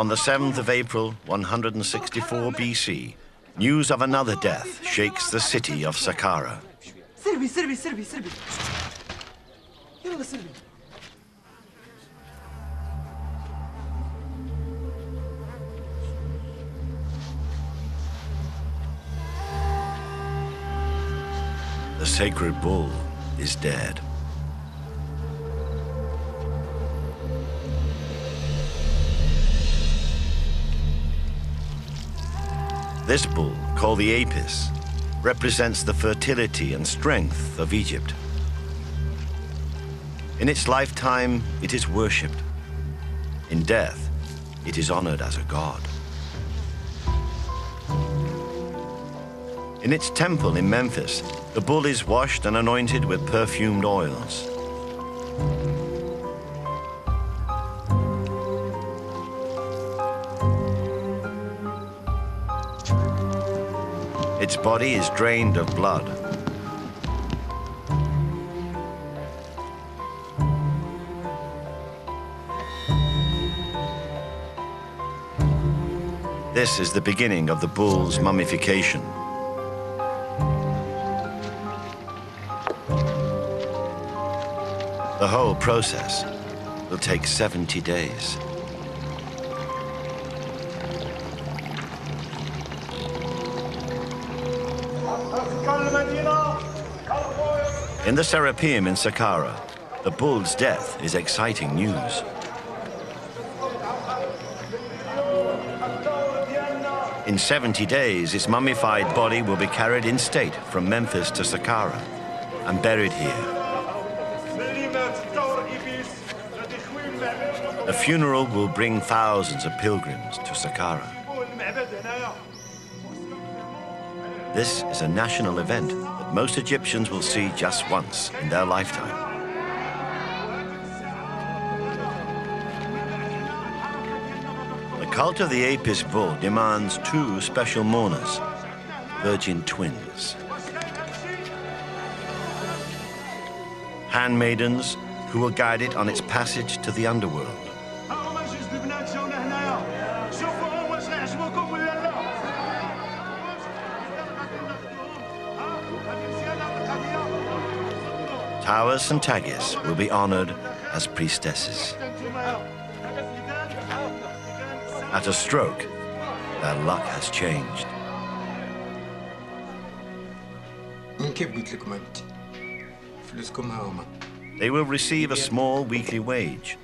On the 7th of April, 164 BC, news of another death shakes the city of Saqqara. The sacred bull is dead. This bull, called the Apis, represents the fertility and strength of Egypt. In its lifetime, it is worshipped. In death, it is honored as a god. In its temple in Memphis, the bull is washed and anointed with perfumed oils. Its body is drained of blood. This is the beginning of the bull's mummification. The whole process will take 70 days. In the Serapeum in Saqqara, the bull's death is exciting news. In 70 days, its mummified body will be carried in state from Memphis to Saqqara and buried here. The funeral will bring thousands of pilgrims to Saqqara. This is a national event that most Egyptians will see just once in their lifetime. The cult of the Apis bull demands two special mourners, virgin twins. Handmaidens who will guide it on its passage to the underworld. Tawis and Tagis will be honored as priestesses. At a stroke, their luck has changed. They will receive a small weekly wage,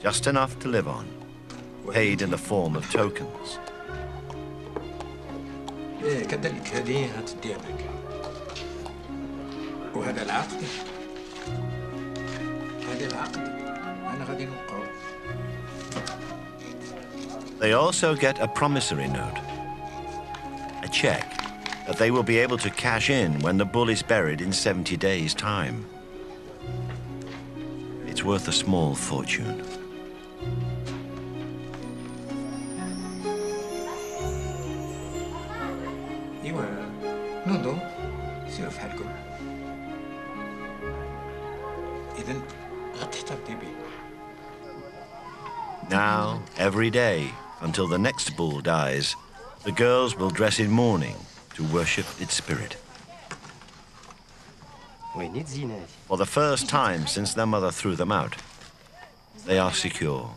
just enough to live on, paid in the form of tokens. They also get a promissory note, a check that they will be able to cash in when the bull is buried in 70 days' time. It's worth a small fortune. Now, every day, until the next bull dies, the girls will dress in mourning to worship its spirit. For the first time since their mother threw them out, they are secure.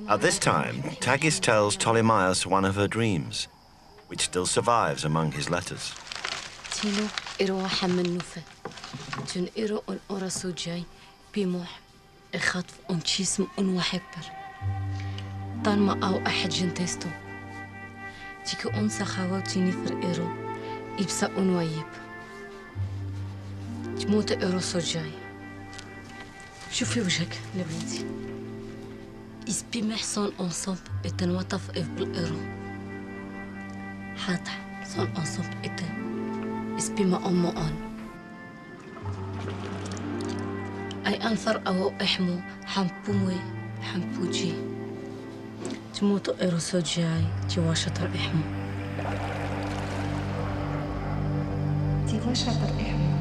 At this time, Tagis tells Ptolemaeus one of her dreams, which still survives among his letters. تموت إيروسو جاي شوفي وجهك لبنتي إسبي محصن أنصب إتنوطف إف بالإيرو حاطح صن أنصب إتن اسبما أمو أن أي أنثر أو إحمو حمبومي حمبوجي تموتو إيروسو جاي تيواشطر إحمو تيواشطر إحمو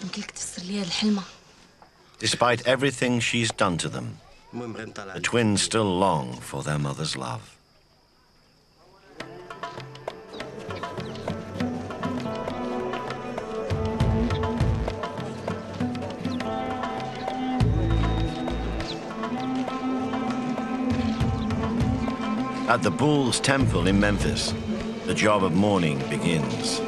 يمكن لك تفسر لي هاد الحلمة. Despite everything she's done to them, the twins still long for their mother's love. At the Bull's Temple in Memphis, the job of mourning begins.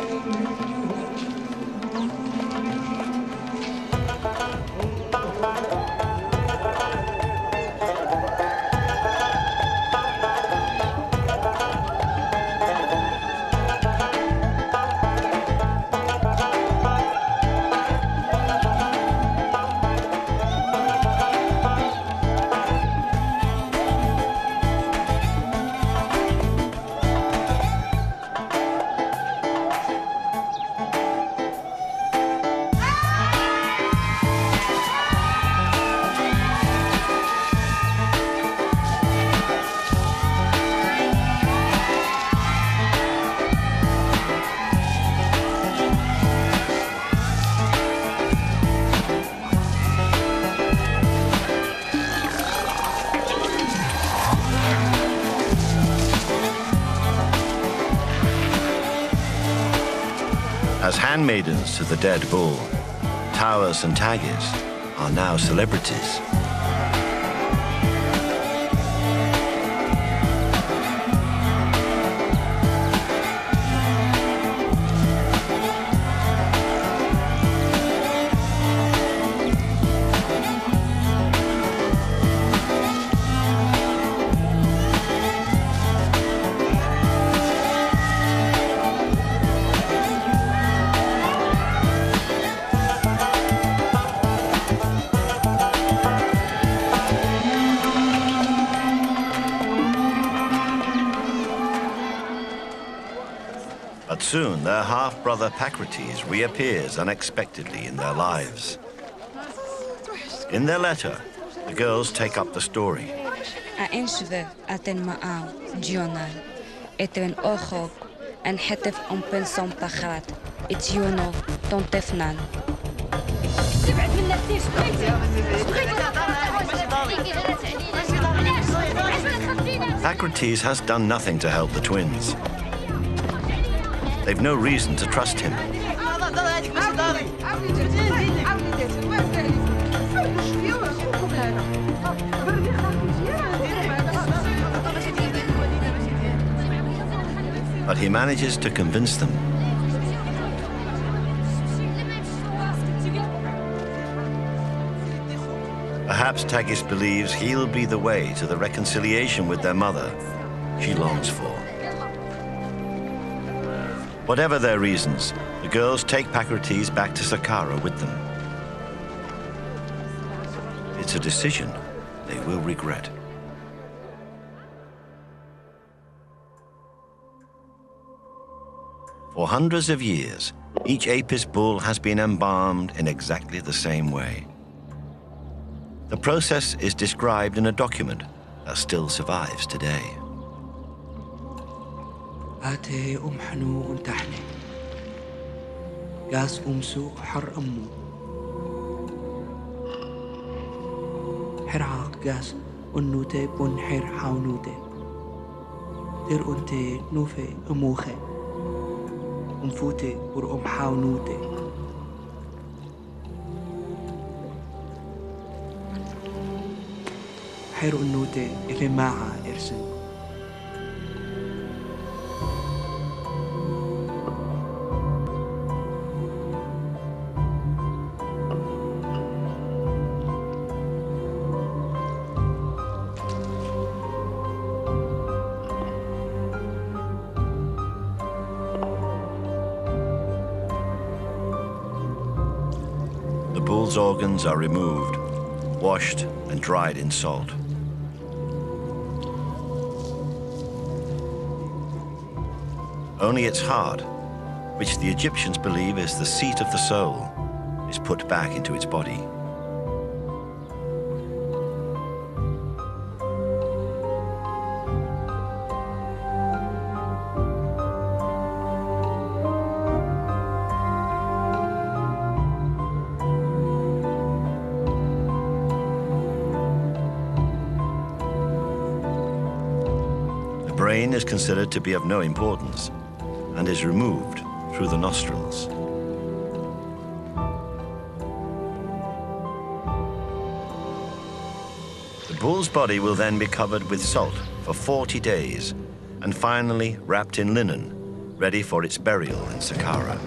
As handmaidens to the dead bull, Towers and Taggis are now celebrities. But soon their half-brother Pacrates reappears unexpectedly in their lives. In their letter, the girls take up the story. Pacrates has done nothing to help the twins. They've no reason to trust him. But he manages to convince them. Perhaps Taggis believes he'll be the way to the reconciliation with their mother she longs for. Whatever their reasons, the girls take Pacrates back to Saqqara with them. It's a decision they will regret. For hundreds of years, each Apis bull has been embalmed in exactly the same way. The process is described in a document that still survives today. آتي حنو تحني قاس سوق حر أمو حر عاق قاس أنوتي بن حر حاونوتي تر أنتي نوفي أموخي أمفوتي بر حاونوتي حر أنوتي إفي معا إرسن The bull's organs are removed washed and dried in salt. Only its heart, which the Egyptians believe is the seat of the soul, is put back into its body. The brain is considered to be of no importance and is removed through the nostrils. The bull's body will then be covered with salt for 40 days and finally wrapped in linen, ready for its burial in Saqqara.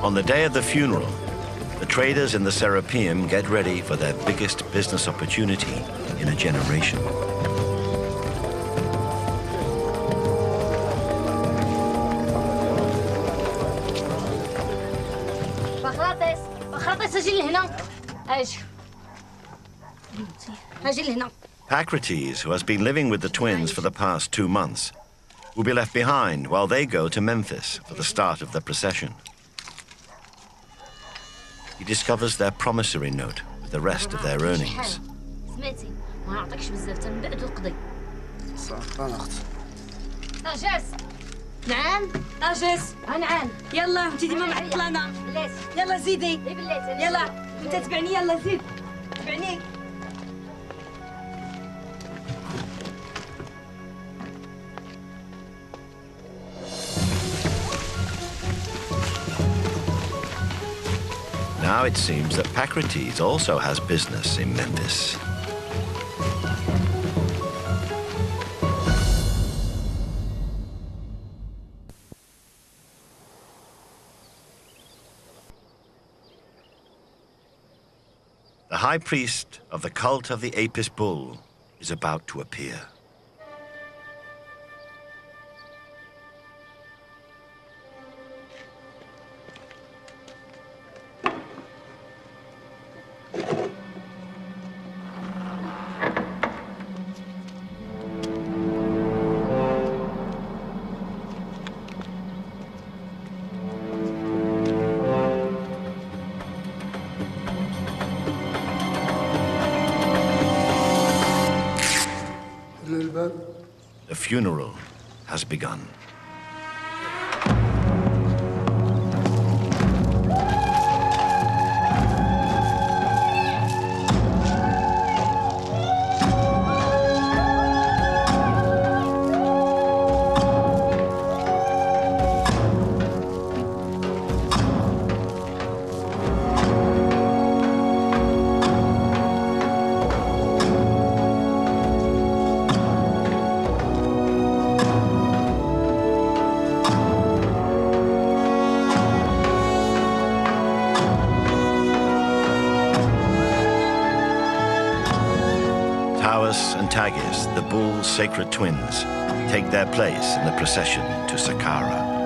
On the day of the funeral, the traders in the Serapeum get ready for their biggest business opportunity in a generation. Pacrates, who has been living with the twins for the past 2 months, will be left behind while they go to Memphis for the start of the procession. He discovers their promissory note with the rest of their earnings. نعم ناجس نعم يلا انت ديما معطلانه يلا زيدي يلا انت تبعني يلا زيد تبعني Now it seems that Pacrates also has business in Memphis. The high priest of the cult of the Apis bull is about to appear. The funeral has begun. And Tagis, the bull's sacred twins, take their place in the procession to Saqqara.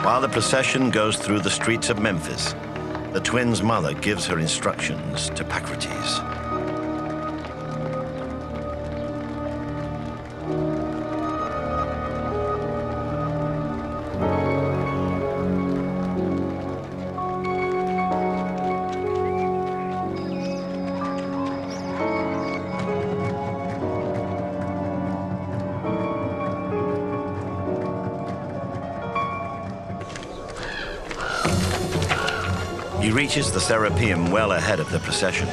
While the procession goes through the streets of Memphis, the twins' mother gives her instructions to Pacrates. He reaches the Serapeum well ahead of the procession.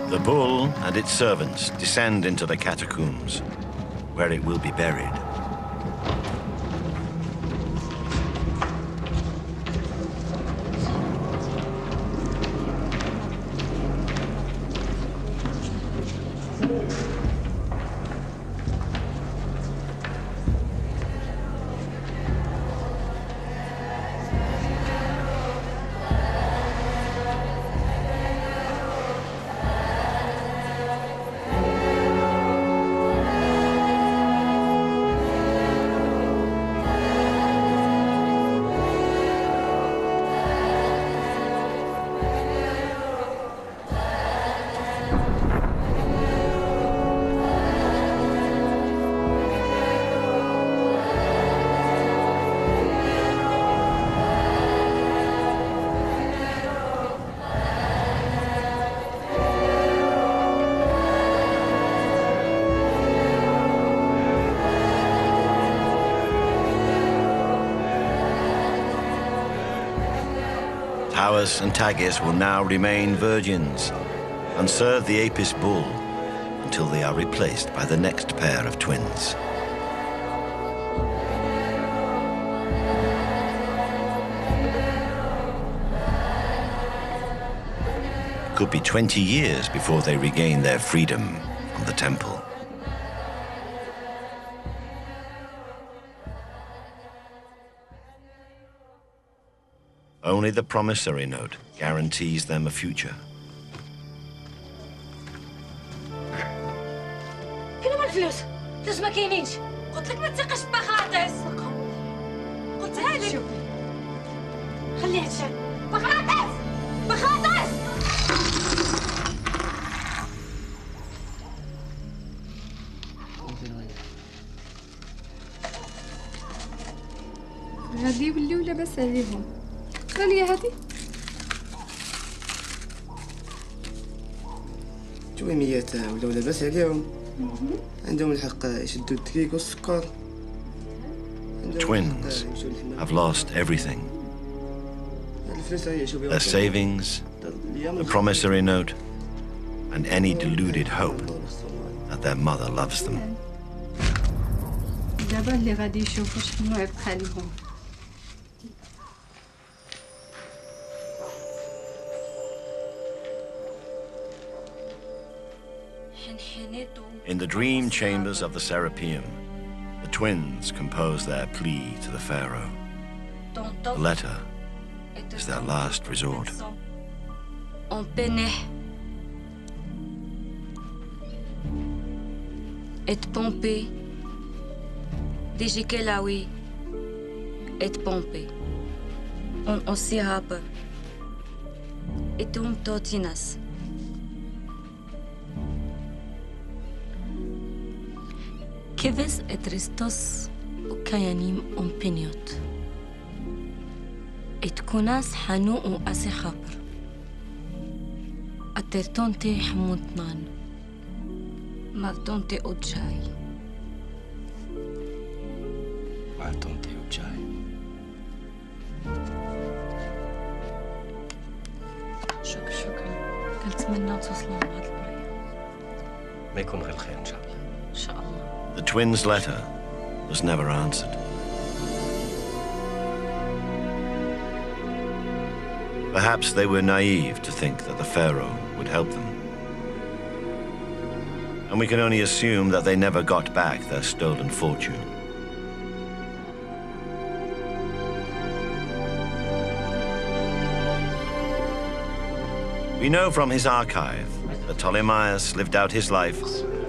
The bull and its servants descend into the catacombs, where it will be buried. Tawus and Taghis will now remain virgins and serve the Apis bull until they are replaced by the next pair of twins. It could be 20 years before they regain their freedom from the temple. Only the promissory note guarantees them a future. كلهم الفلوس ما كاينينش قلت لك ما تثقش بخاطس قلتها لك شوفي خليها تشد بخاطس هذه واللي ولا بس عليهم شنو هي هذه؟ جويميات ولا لاباس عليهم عندهم الحق يشدوا الدقيق والسكر. Twins have lost everything. Their savings, the promissory note, and any deluded hope that their mother loves them. دابا اللي غادي يشوفوا شنو يبقى لهم. In the dream chambers of the Serapeum, the twins compose their plea to the pharaoh. The letter is their last resort. On pénèt. Et pompé. Dijike lawi. Et pompé. On osihabe. Et totinas. Keves et Ristos ukayanim ompiniot. Et kunas hanu u asihapr. Atertonte hamutnan. Mavtonte ojai. Mavtonte ojai. شكرا. قلت منا توصلوا لهاد البرية. ما يكون غير الخير إن شاء الله. إن شاء الله. The twins' letter was never answered. Perhaps they were naive to think that the pharaoh would help them. And we can only assume that they never got back their stolen fortune. We know from his archive that Ptolemaeus lived out his life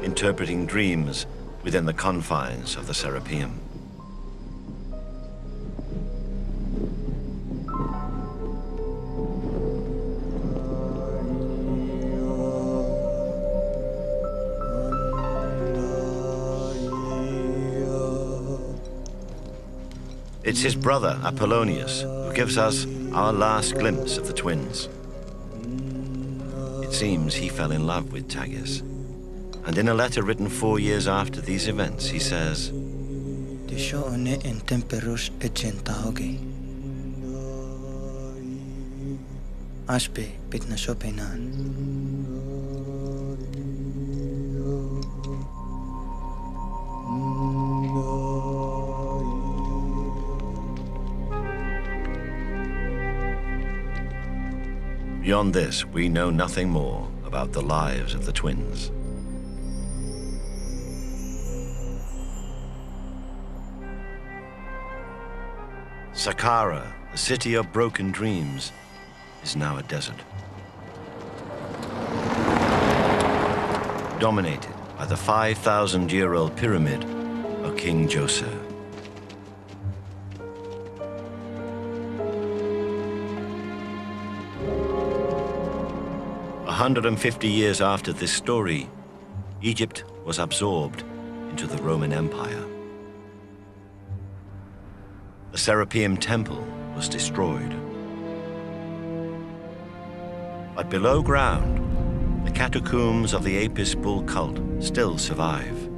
interpreting dreams within the confines of the Serapeum. It's his brother, Apollonius, who gives us our last glimpse of the twins. It seems he fell in love with Tagus. And in a letter written 4 years after these events, he says, Beyond this, we know nothing more about the lives of the twins. Saqqara, the city of broken dreams, is now a desert. Dominated by the 5,000-year-old pyramid of King Djoser. A 150 years after this story, Egypt was absorbed into the Roman Empire. The Serapeum Temple was destroyed. But below ground, the catacombs of the Apis bull cult still survive.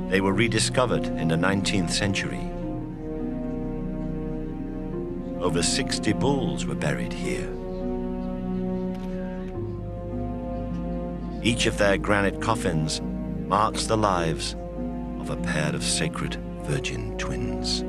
They were rediscovered in the 19th century. Over 60 bulls were buried here. Each of their granite coffins marks the lives of a pair of sacred virgin twins.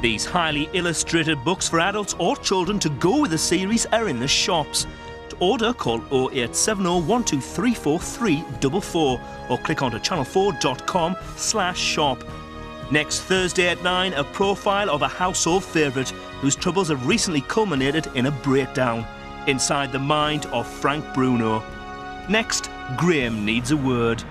These highly illustrated books for adults or children to go with the series are in the shops. To order, call 0870 1234344 or click onto channel4.com/shop. Next Thursday at 9, a profile of a household favourite whose troubles have recently culminated in a breakdown. Inside the mind of Frank Bruno. Next, Graham Needs a Word.